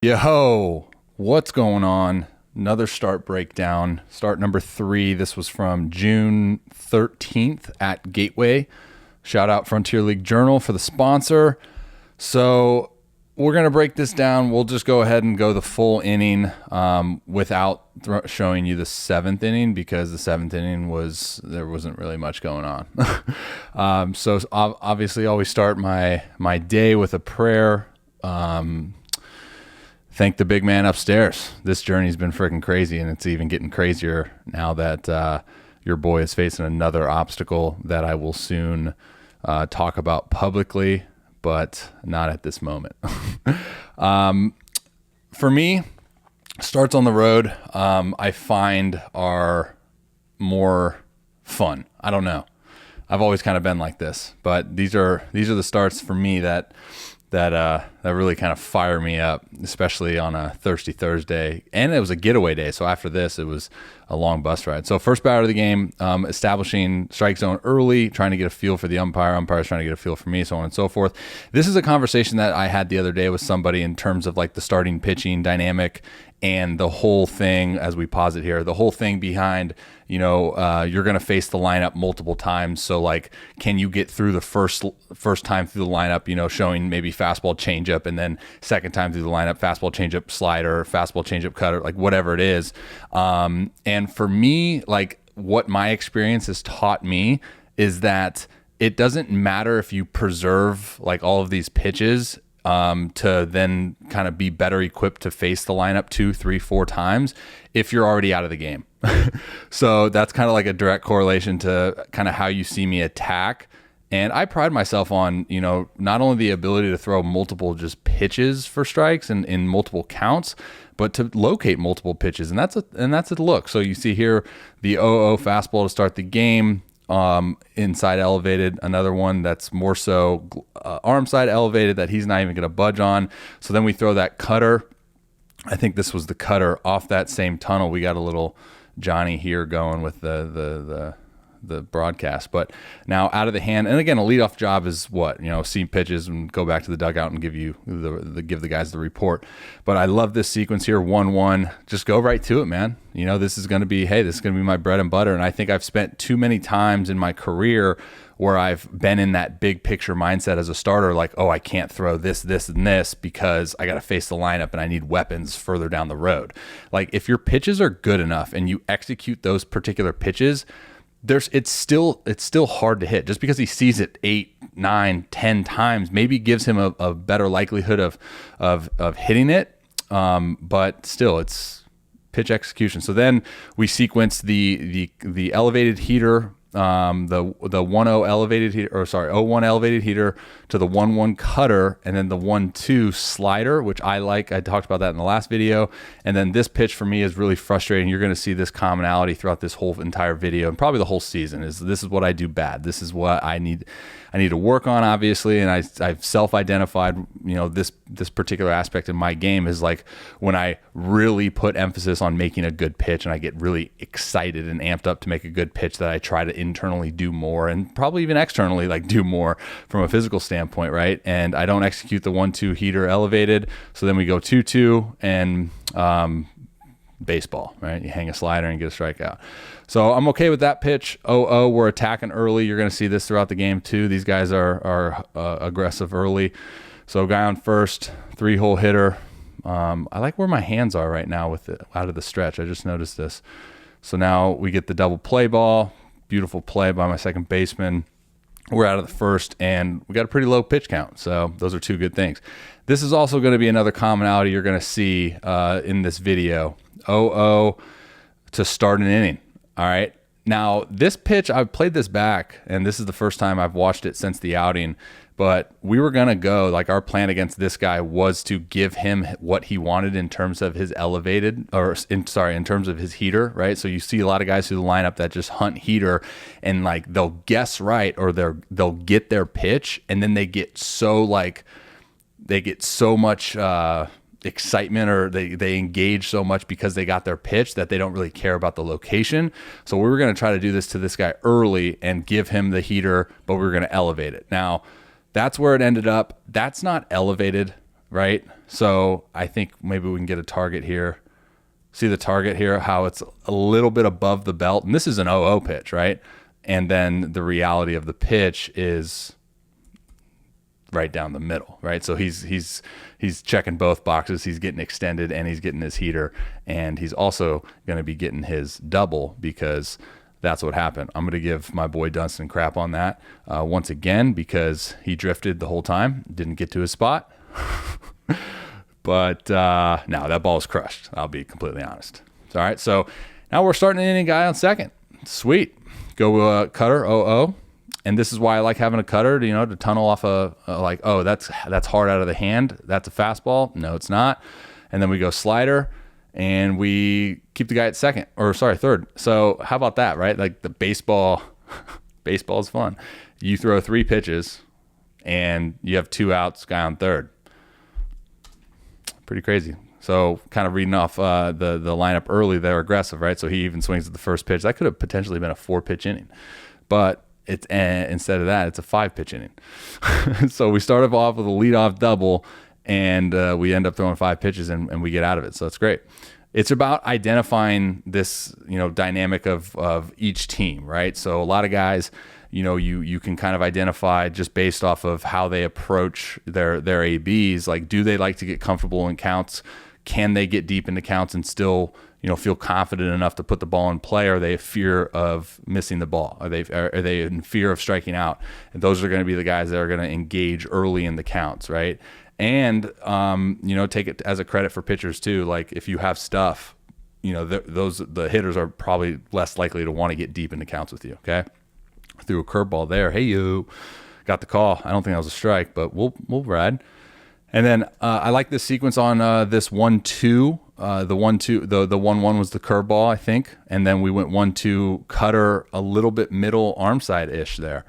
Yo, what's going on? Another start breakdown. Start number 3. This was from June 13th at Gateway. Shout out Frontier League Journal for the sponsor. So we're going to break this down. We'll just go ahead and go the full inning without showing you the 7th inning, because the 7th inning there wasn't really much going on. So obviously always start my day with a prayer. Thank the big man upstairs. This journey's been freaking crazy, and it's even getting crazier now that your boy is facing another obstacle that I will soon talk about publicly, but not at this moment. For me, starts on the road, I find are more fun. I don't know. I've always kind of been like this, but these are the starts for me that really kind of fire me up, especially on a thirsty Thursday. And it was a getaway day, so after this, it was a long bus ride. So first batter of the game, establishing strike zone early, trying to get a feel for the umpire's trying to get a feel for me, so on and so forth. This is a conversation that I had the other day with somebody in terms of like the starting pitching dynamic and the whole thing, as we posit here, the whole thing behind, you're going to face the lineup multiple times. So like, can you get through the first time through the lineup, showing maybe fastball, changeup, and then second time through the lineup, fastball, changeup, slider, fastball, changeup, cutter, like whatever it is. And for me, like what my experience has taught me is that it doesn't matter if you preserve like all of these pitches to then kind of be better equipped to face the lineup 2, 3, 4 times if you're already out of the game. So that's kind of like a direct correlation to kind of how you see me attack. And I pride myself on, not only the ability to throw multiple just pitches for strikes and in multiple counts, but to locate multiple pitches. And that's a look. So you see here the 0-0 fastball to start the game. Inside elevated, another one that's more so arm side elevated that he's not even going to budge on. So then we throw that cutter. I think this was the cutter off that same tunnel. We got a little Johnny here going with the broadcast, but now out of the hand. And again, a leadoff job is what, see pitches and go back to the dugout and give the guys the report. But I love this sequence here. 1-1, just go right to it, man. This is going to be my bread and butter. And I think I've spent too many times in my career where I've been in that big picture mindset as a starter, like, oh, I can't throw this, and this because I got to face the lineup and I need weapons further down the road. Like if your pitches are good enough and you execute those particular pitches, it's still hard to hit. Just because he sees it 8, 9, 10 times maybe gives him a better likelihood of hitting it. But still, it's pitch execution. So then we sequence the elevated heater, the 1-0 elevated heater, 0-1 elevated heater to the 1-1 cutter, and then the 1-2 slider, which I like. I talked about that in the last video. And then this pitch for me is really frustrating. You're going to see this commonality throughout this whole entire video and probably the whole season. This is what I do bad. This is what I need to work on, obviously. And I've self-identified, this particular aspect in my game is like when I really put emphasis on making a good pitch and I get really excited and amped up to make a good pitch, that I try to internally do more and probably even externally like do more from a physical standpoint, right? And I don't execute the 1-2 heater elevated. So then we go 2-2 and baseball, right? You hang a slider and get a strikeout. So I'm okay with that pitch. 0-0, we're attacking early. You're going to see this throughout the game too. These guys are aggressive early. So guy on first, 3-hole hitter. I like where my hands are right now with it out of the stretch. I just noticed this. So now we get the double play ball. Beautiful play by my second baseman. We're out of the first, and we got a pretty low pitch count. So those are two good things. This is also going to be another commonality you're going to see in this video. 0-0 to start an inning. All right. Now, this pitch, I've played this back, and this is the first time I've watched it since the outing. But we were going to go, like our plan against this guy was to give him what he wanted in terms of his in terms of his heater, right? So you see a lot of guys through the lineup that just hunt heater and like they'll guess right or they'll get their pitch, and then they get so much excitement, or they engage so much because they got their pitch that they don't really care about the location. So we were going to try to do this to this guy early and give him the heater, but we were going to elevate it. Now, that's where it ended up. That's not elevated. right? So I think maybe we can get a target here. See the target here, how it's a little bit above the belt. And this is an 0-0 pitch, right? And then the reality of the pitch is right down the middle, right? So he's checking both boxes. He's getting extended and he's getting his heater, and he's also going to be getting his double because that's what happened. I'm going to give my boy Dunston crap on that once again because he drifted the whole time, didn't get to his spot. But no, that ball was crushed. I'll be completely honest. All right, so now we're starting an inning guy on second. Sweet. Go cutter, 0-0. And this is why I like having a cutter, to tunnel off like, oh, that's hard out of the hand. That's a fastball. No, it's not. And then we go slider, and we keep the guy at third. So how about that, right? Like the baseball is fun. You throw 3 pitches, and you have 2 outs, guy on third. Pretty crazy. So kind of reading off the lineup early, they're aggressive, right? So he even swings at the first pitch. That could have potentially been a 4-pitch inning, but instead of that, it's a 5-pitch inning. So we started off with a leadoff double, and we end up throwing 5 pitches, and we get out of it. So that's great. It's about identifying this, dynamic of each team, right? So a lot of guys, you can kind of identify just based off of how they approach their ABs. Like, do they like to get comfortable in counts? Can they get deep into counts and still, feel confident enough to put the ball in play? Are they in fear of missing the ball? Are they in fear of striking out? And those are going to be the guys that are going to engage early in the counts, right? And take it as a credit for pitchers too. Like if you have stuff, the hitters are probably less likely to want to get deep into counts with you. Okay, threw a curveball there. Hey, you got the call. I don't think that was a strike, but we'll ride. And then I like this sequence on this 1-2. The 1-2, the 1-1 was the curveball, I think, and then we went 1-2 cutter, a little bit middle arm side ish there,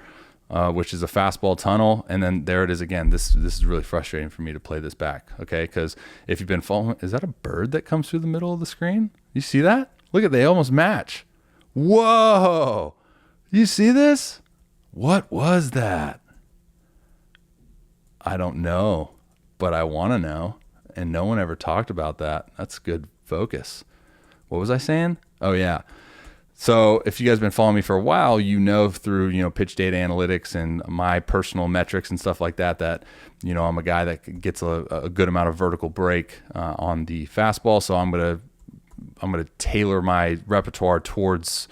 which is a fastball tunnel, and then there it is again. This is really frustrating for me to play this back, okay? Because if you've been following, is that a bird that comes through the middle of the screen? You see that? Look at, they almost match. Whoa! You see this? What was that? I don't know, but I want to know. And no one ever talked about that. That's good focus. What was I saying? Oh, yeah. So if you guys have been following me for a while, through, pitch data analytics and my personal metrics and stuff like that, I'm a guy that gets a good amount of vertical break on the fastball. So I'm going to tailor my repertoire towards,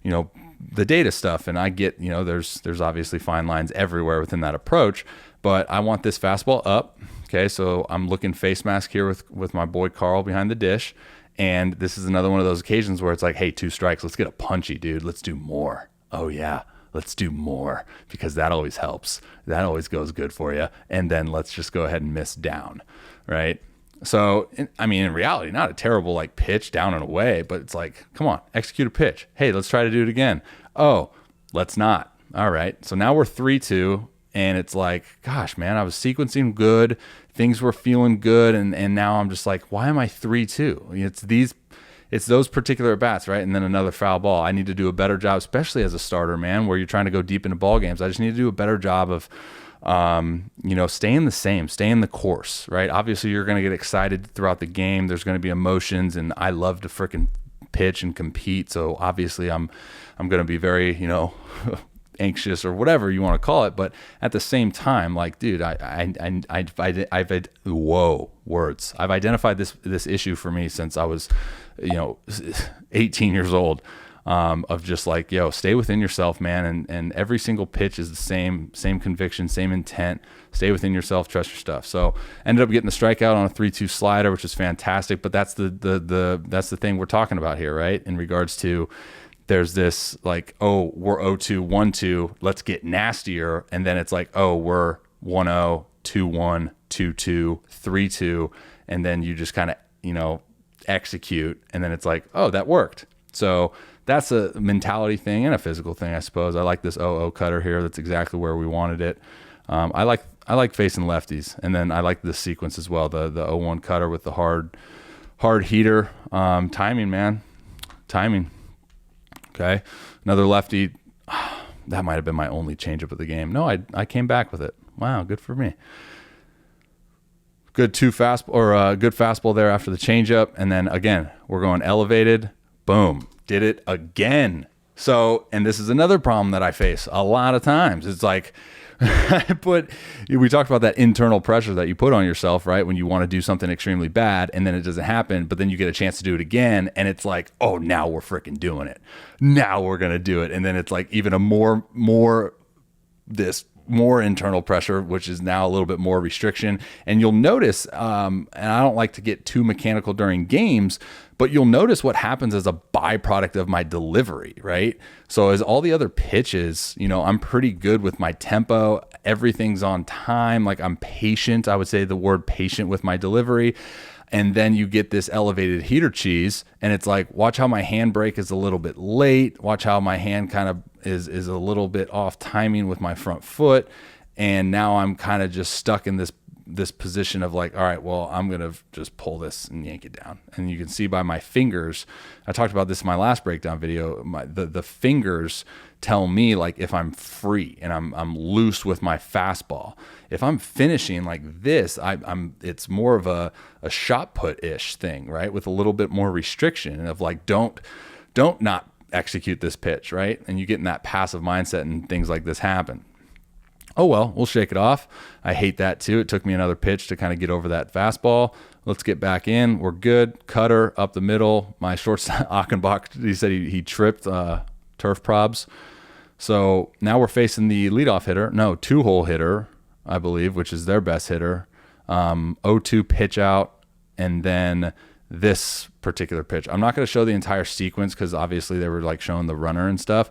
the data stuff. And I get, there's obviously fine lines everywhere within that approach, but I want this fastball up. Okay, so I'm looking face mask here with my boy Carl behind the dish, and this is another one of those occasions where it's like, hey, 2 strikes, let's get a punchy, dude. Let's do more. Oh yeah, let's do more, because that always helps. That always goes good for you. And then let's just go ahead and miss down, right? So, in reality, not a terrible pitch down and away, but it's like, come on, execute a pitch. Hey, let's try to do it again. Oh, let's not. All right, so now we're 3-2. And it's like, gosh, man, I was sequencing good. Things were feeling good. And now I'm just like, why am I 3-2? It's those particular at-bats, right? And then another foul ball. I need to do a better job, especially as a starter, man, where you're trying to go deep into ball games. I just need to do a better job of, staying the course, right? Obviously, you're going to get excited throughout the game. There's going to be emotions, and I love to freaking pitch and compete. So obviously, I'm going to be very, anxious or whatever you want to call it, but at the same time, like, dude, I've identified this issue for me since I was 18 years old, of just like, stay within yourself, man, and every single pitch is the same conviction, same intent. Stay within yourself, trust your stuff. So ended up getting the strikeout on a 3-2 slider, which is fantastic, but that's the thing we're talking about here, right? In regards to, there's this like, oh, we're 0-2, 1-2, let's get nastier. And then it's like, oh, we're 1-0, 2-1, 2-2, 3-2. And then you just kind of, execute. And then it's like, oh, that worked. So that's a mentality thing and a physical thing, I suppose. I like this 0-0 cutter here. That's exactly where we wanted it. I like facing lefties. And then I like this sequence as well. The 0-1 cutter with the hard heater. Timing, man. Timing. Okay, another lefty. That might have been my only changeup of the game. No, I came back with it. Wow, good for me. good good fastball there after the changeup. And then again, we're going elevated. Boom. Did it again. So, and this is another problem that I face a lot of times. It's like, we talked about that internal pressure that you put on yourself, right? When you want to do something extremely bad and then it doesn't happen, but then you get a chance to do it again. And it's like, oh, now we're freaking doing it. Now we're going to do it. And then it's like even a more internal pressure, which is now a little bit more restriction. And you'll notice, and I don't like to get too mechanical during games, but you'll notice what happens as a byproduct of my delivery, right? So as all the other pitches, I'm pretty good with my tempo. Everything's on time. Like I'm patient. I would say the word patient with my delivery. And then you get this elevated heater cheese, and it's like, watch how my handbrake is a little bit late. Watch how my hand kind of is a little bit off timing with my front foot. And now I'm kind of just stuck in this position of like, all right, well, I'm going to just pull this and yank it down. And you can see by my fingers, I talked about this in my last breakdown video, the fingers tell me like if I'm free and I'm loose with my fastball. If I'm finishing like this, it's more of a shot put-ish thing, right? With a little bit more restriction of like, don't not execute this pitch, right? And you get in that passive mindset and things like this happen. Oh, well, we'll shake it off. I hate that too. It took me another pitch to kind of get over that fastball. Let's get back in. We're good. Cutter up the middle. My shortstop, Achenbach, he said he tripped turf probs. So now we're facing the leadoff hitter. No, two-hole hitter, I believe, which is their best hitter. 0-2 pitch out, and then this particular pitch. I'm not going to show the entire sequence because obviously they were like showing the runner and stuff.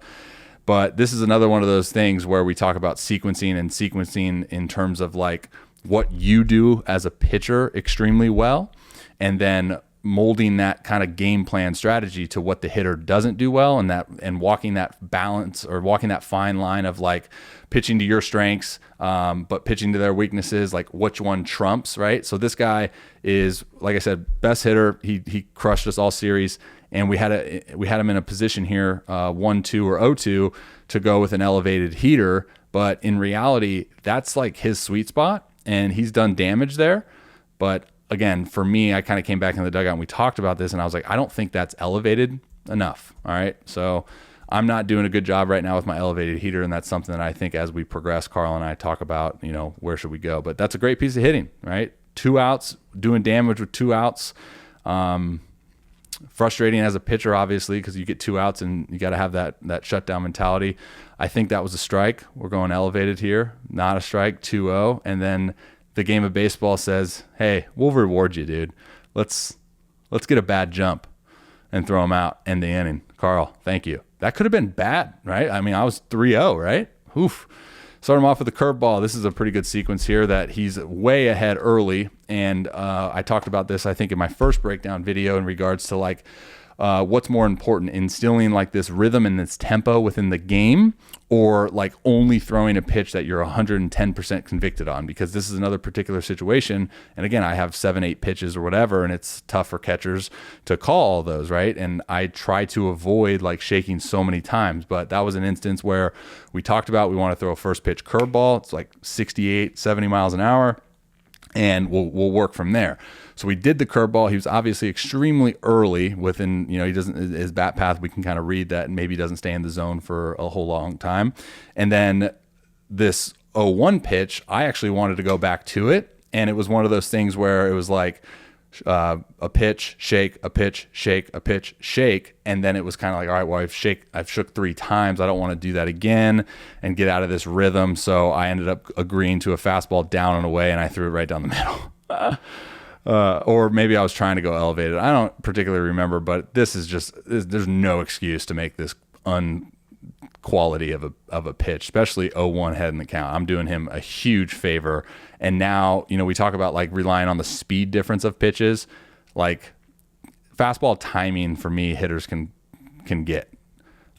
But this is another one of those things where we talk about sequencing in terms of like what you do as a pitcher extremely well, and then molding that kind of game plan strategy to what the hitter doesn't do well, and walking that balance or walking that fine line of like pitching to your strengths, but pitching to their weaknesses, like which one trumps, right? So this guy is, like I said, best hitter. He crushed us all series. And we had him in a position here, 1-2 or 0-2 to go with an elevated heater. But in reality, that's like his sweet spot, and he's done damage there. But again, for me, I kind of came back in the dugout and we talked about this, and I was like, I don't think that's elevated enough. All right. So I'm not doing a good job right now with my elevated heater. And that's something that I think as we progress, Carl and I talk about, where should we go? But that's a great piece of hitting, right? 2 outs, doing damage with 2 outs. Frustrating as a pitcher, obviously, because you get 2 outs and you got to have that shutdown mentality. I think that was a strike. We're going elevated here, not a strike, 2-0. And then the game of baseball says, hey, we'll reward you, dude. Let's get a bad jump and throw him out, end the inning. Carl, thank you. That could have been bad, right? I mean, I was 3-0, right? Oof. Start him off with a curveball. This is a pretty good sequence here that he's way ahead early. And I talked about this, I think, in my first breakdown video in regards to like what's more important, instilling like this rhythm and this tempo within the game, or like only throwing a pitch that you're 110% convicted on, because this is another particular situation. And again, I have 7-8 pitches or whatever, and it's tough for catchers to call all those, right? And I try to avoid like shaking so many times, but that was an instance where we talked about, we want to throw a first pitch curveball. It's like 68, 70 miles an hour. And we'll work from there. So we did the curveball. He was obviously extremely early within, he doesn't, his bat path, we can kind of read that, and maybe doesn't stay in the zone for a whole long time. And then this 0-1 pitch, I actually wanted to go back to it. And it was one of those things where it was like a pitch, shake, a pitch, shake, a pitch, shake. And then it was kind of like, all right, well, I've shook 3 times. I don't want to do that again and get out of this rhythm. So I ended up agreeing to a fastball down and away, and I threw it right down the middle. Or maybe I was trying to go elevated. I don't particularly remember, but this is just, there's no excuse to make this quality of a pitch, especially 0-1 head in the count. I'm doing him a huge favor. And now, we talk about like relying on the speed difference of pitches. Like fastball timing for me, hitters can get.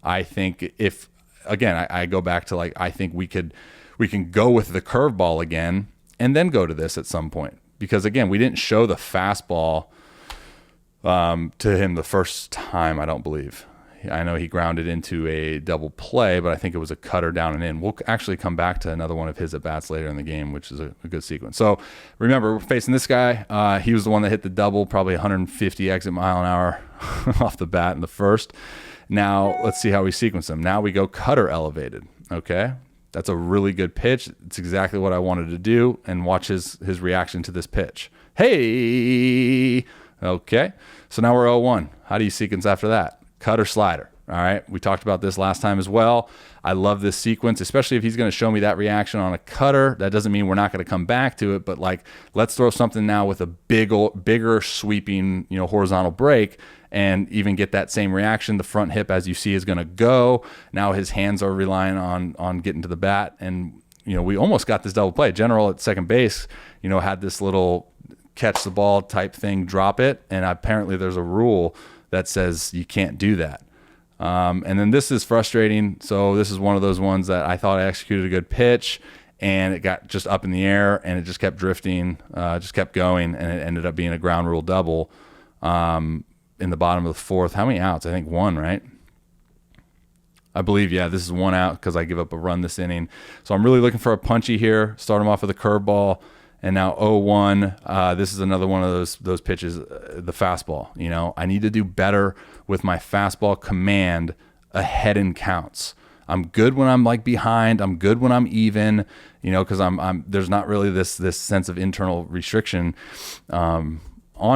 I think if, again, I go back to like, I think we can go with the curveball again and then go to this at some point. Because again, we didn't show the fastball to him the first time, I don't believe. I know he grounded into a double play, but I think it was a cutter down and in. We'll actually come back to another one of his at-bats later in the game, which is a good sequence. So remember, we're facing this guy. He was the one that hit the double, probably 150 exit mile an hour off the bat in the first. Now let's see how we sequence him. Now we go cutter elevated. Okay. That's a really good pitch. It's exactly what I wanted to do. And watch his reaction to this pitch. Hey. Okay. So now we're 0-1. How do you sequence after that? Cutter slider. All right. We talked about this last time as well. I love this sequence, especially if he's going to show me that reaction on a cutter. That doesn't mean we're not going to come back to it, but like, let's throw something now with a bigger sweeping, horizontal break and even get that same reaction. The front hip, as you see, is going to go. Now his hands are relying on getting to the bat. And, we almost got this double play. General at second base, had this little catch the ball type thing, drop it. And apparently there's a rule that says you can't do that. And then this is frustrating. So this is one of those ones that I thought I executed a good pitch and it got just up in the air and it just kept drifting, just kept going. And it ended up being a ground rule double, in the bottom of the fourth. How many outs? I think 1, right? I believe, yeah, this is 1 out because I give up a run this inning. So I'm really looking for a punchy here. Start him off with a curveball. And now 0-1. This is another one of those pitches, the fastball. I need to do better with my fastball command ahead in counts. I'm good when I'm like behind. I'm good when I'm even. Because I'm there's not really this sense of internal restriction on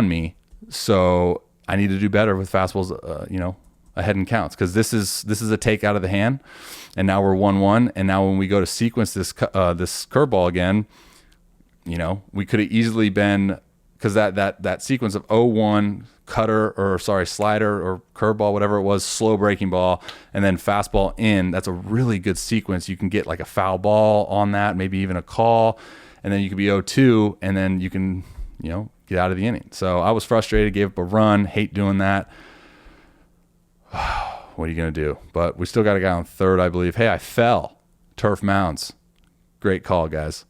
me. So I need to do better with fastballs. Ahead in counts, because this is a take out of the hand, and now we're 1-1. And now when we go to sequence this curveball again. We could have easily been, because that sequence of 0-1 slider or curveball, whatever it was, slow breaking ball, and then fastball in. That's a really good sequence. You can get like a foul ball on that, maybe even a call, and then you could be 0-2, and then you can, get out of the inning. So I was frustrated, gave up a run, hate doing that. What are you going to do? But we still got a guy on third, I believe. Hey, I fell. Turf mounds. Great call, guys.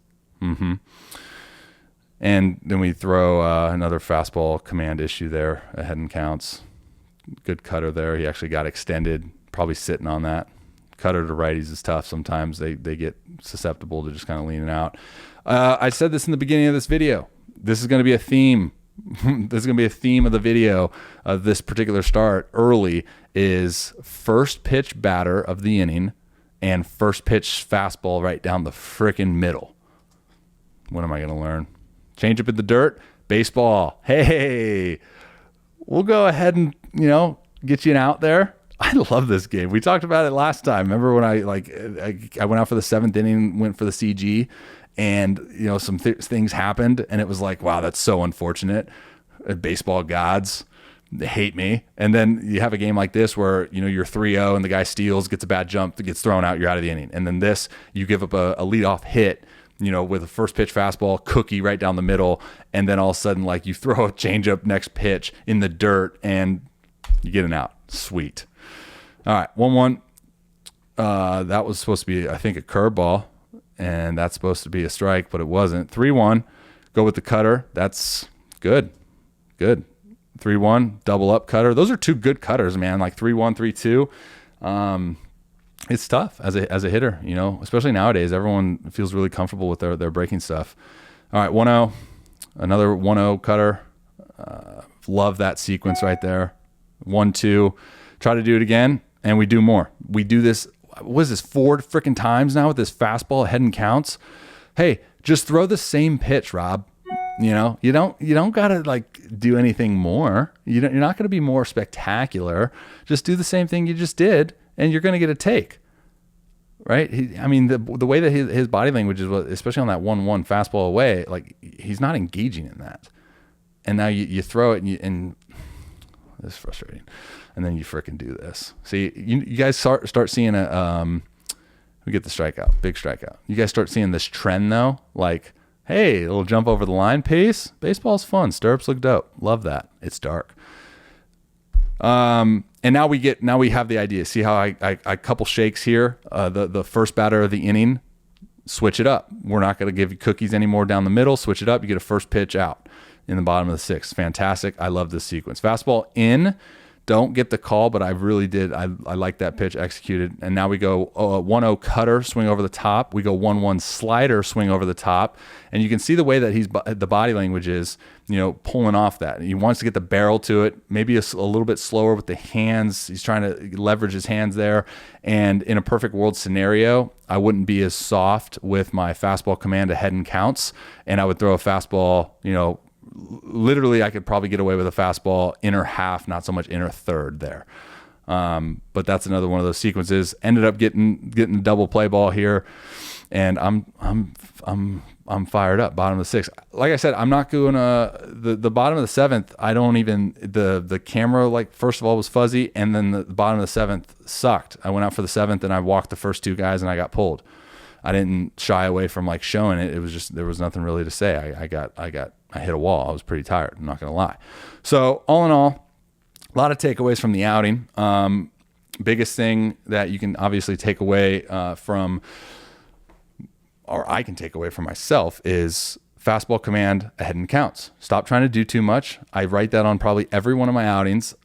And then we throw another fastball command issue there, ahead in counts. Good cutter there. He actually got extended, probably sitting on that. Cutter to righties is tough. Sometimes they get susceptible to just kind of leaning out. I said this in the beginning of this video. This is going to be a theme. This is going to be a theme of the video of this particular start. Early is first pitch batter of the inning and first pitch fastball right down the frickin' middle. What am I going to learn? Change up in the dirt, baseball. Hey, we'll go ahead and, get you an out there. I love this game. We talked about it last time. Remember when I went out for the 7th inning, went for the CG, and, some things happened, and it was like, wow, that's so unfortunate. Baseball gods, they hate me. And then you have a game like this where, you're 3-0 and the guy steals, gets a bad jump, gets thrown out, you're out of the inning. And then this, you give up a leadoff hit, with a first pitch fastball, cookie right down the middle, and then all of a sudden, like, you throw a changeup next pitch in the dirt, and you get an out. Sweet. All right, 1-1. That was supposed to be, I think, a curveball, and that's supposed to be a strike, but it wasn't. 3-1. Go with the cutter. That's good. Good. 3-1. Double up cutter. Those are 2 good cutters, man. Like 3-1, 3-2. It's tough as a hitter, especially nowadays. Everyone feels really comfortable with their breaking stuff. All right, 1-0, another 1-0 cutter. Love that sequence right there. 1-2, try to do it again, and we do more. We do this, what is this, 4 freaking times now with this fastball ahead in counts. Hey, just throw the same pitch, Rob. You don't gotta like do anything more. You're not gonna be more spectacular. Just do the same thing you just did, and you're gonna get a take. Right? The way that his body language is, especially on that 1-1 fastball away, like he's not engaging in that. And now you throw it and this is frustrating. And then you freaking do this. See, you guys start seeing we get the strikeout, big strikeout. You guys start seeing this trend though, like, hey, a little jump over the line pace. Baseball's fun. Stirrups look dope. Love that. It's dark. And now we have the idea. See how I couple shakes here. The first batter of the inning, switch it up. We're not going to give you cookies anymore down the middle. Switch it up. You get a first pitch out in the bottom of the 6th. Fantastic. I love this sequence. Fastball in, don't get the call, but I really did. I like that pitch executed. And now we go 1-0 cutter, swing over the top. We go 1-1 slider, swing over the top. And you can see the way that the body language is, pulling off that. He wants to get the barrel to it, maybe a little bit slower with the hands. He's trying to leverage his hands there. And in a perfect world scenario, I wouldn't be as soft with my fastball command ahead and counts. And I would throw a fastball, literally I could probably get away with a fastball inner half, not so much inner third there. But that's another one of those sequences. Ended up getting a double play ball here, and I'm fired up. Bottom of the sixth. Like I said, I'm not going the bottom of the seventh. I don't even the camera, first of all was fuzzy, and then the bottom of the seventh sucked. I went out for the seventh and I walked the first two guys and I got pulled. I didn't shy away from showing it. It was just, there was nothing really to say. I hit a wall. I was pretty tired. I'm not going to lie. So all in all, a lot of takeaways from the outing. Biggest thing that you can obviously take away or I can take away from myself is fastball command ahead and counts. Stop trying to do too much. I write that on probably every one of my outings.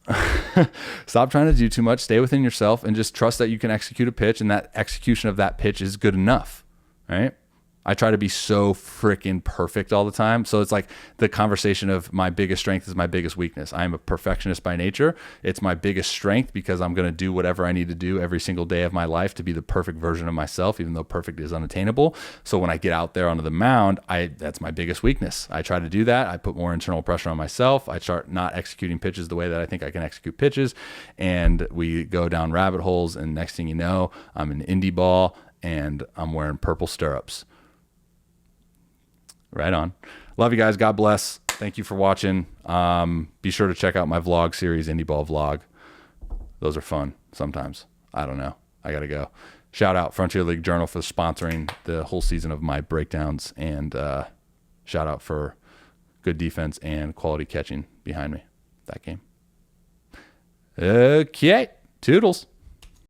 Stop trying to do too much. Stay within yourself and just trust that you can execute a pitch, and that execution of that pitch is good enough, right? I try to be so freaking perfect all the time. So it's like the conversation of my biggest strength is my biggest weakness. I am a perfectionist by nature. It's my biggest strength because I'm going to do whatever I need to do every single day of my life to be the perfect version of myself, even though perfect is unattainable. So when I get out there onto the mound, that's my biggest weakness. I try to do that. I put more internal pressure on myself. I start not executing pitches the way that I think I can execute pitches. And we go down rabbit holes. And next thing you know, I'm an indie ball and I'm wearing purple stirrups. Right on. Love you guys. God bless. Thank you for watching. Be sure to check out my vlog series, Indie Ball Vlog. Those are fun sometimes. I don't know. I got to go. Shout out Frontier League Journal for sponsoring the whole season of my breakdowns. And shout out for good defense and quality catching behind me that game. Okay. Toodles.